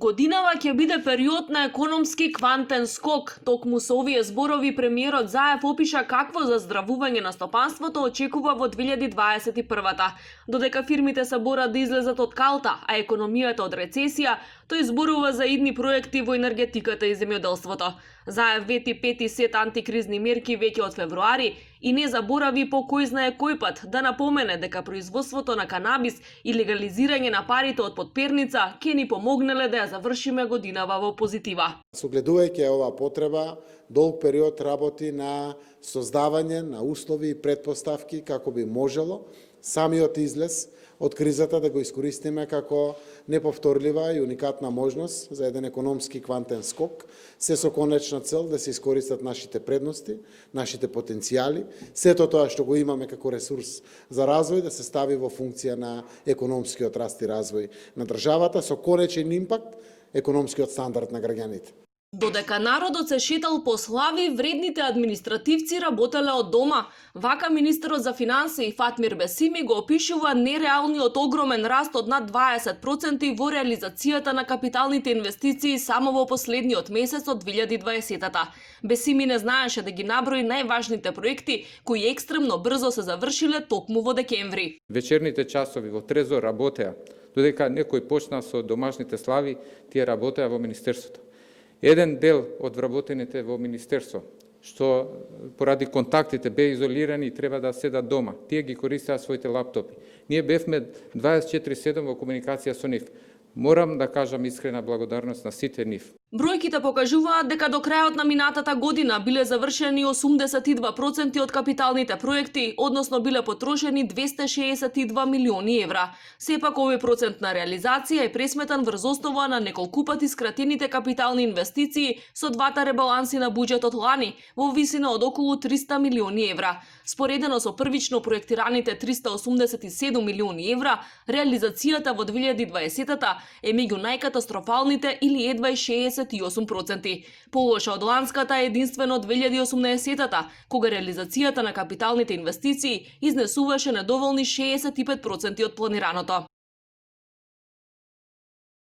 Годинава ќе биде период на економски квантен скок. Токму со овие зборови премиерот Заев опиша какво заздравување на стопанството очекува во 2021-та. Додека фирмите се борат да излезат од калта, а економијата од рецесија, тој зборува за идни проекти во енергетиката и земјоделството. Заев вети 5 сет антикризни мерки веќе од февруари и не заборави по кој знае кој пат да напомене дека производството на канабис и легализирање на парите од подперница ќе ни помогнеле да ја завршиме годинава во позитива. Согледувајќи оваа потреба, долг период работи на создавање на услови и претпоставки како би можело самиот излез од кризата да го искористиме како неповторлива и уникатна можност за еден економски квантен скок, се со конечна цел да се искористат нашите предности, нашите потенцијали, сето тоа што го имаме како ресурс за развој да се стави во функција на економскиот раст и развој на државата со конечен импакт економскиот стандард на граѓаните. Додека народот се шетал по слави, вредните административци работеле од дома. Вака министерот за финансии Фатмир Бесими го опишува нереалниот огромен раст од над 20% во реализацијата на капиталните инвестиции само во последниот месец од 2020-та. Бесими не знаеше да ги наброи најважните проекти кои екстремно брзо се завршиле токму во декември. Вечерните часови во Трезор работеа, додека некој почна со домашните слави, тие работеа во министерството. Еден дел од вработените во министерство, што поради контактите беа изолирани и треба да седат дома, тие ги користеа своите лаптопи. Ние бевме 24/7 во комуникација со нив. Морам да кажам искрена благодарност на сите нив. Бројките покажуваат дека до крајот на минатата година биле завршени 82% од капиталните проекти, односно биле потрошени 262 милиони евра. Сепак овој процент на реализација е пресметан врз основа на неколку пати скратените капитални инвестиции со двата ребаланси на буџетот лани во висина од околу 300 милиони евра. Споредено со првично проектираните 387 милиони евра, реализацијата во 2020-та е меѓу најкатастрофалните или едва 68%. Полоша од ланската е единствено 2018-та, кога реализацијата на капиталните инвестиции изнесуваше недоволни 65% од планираното.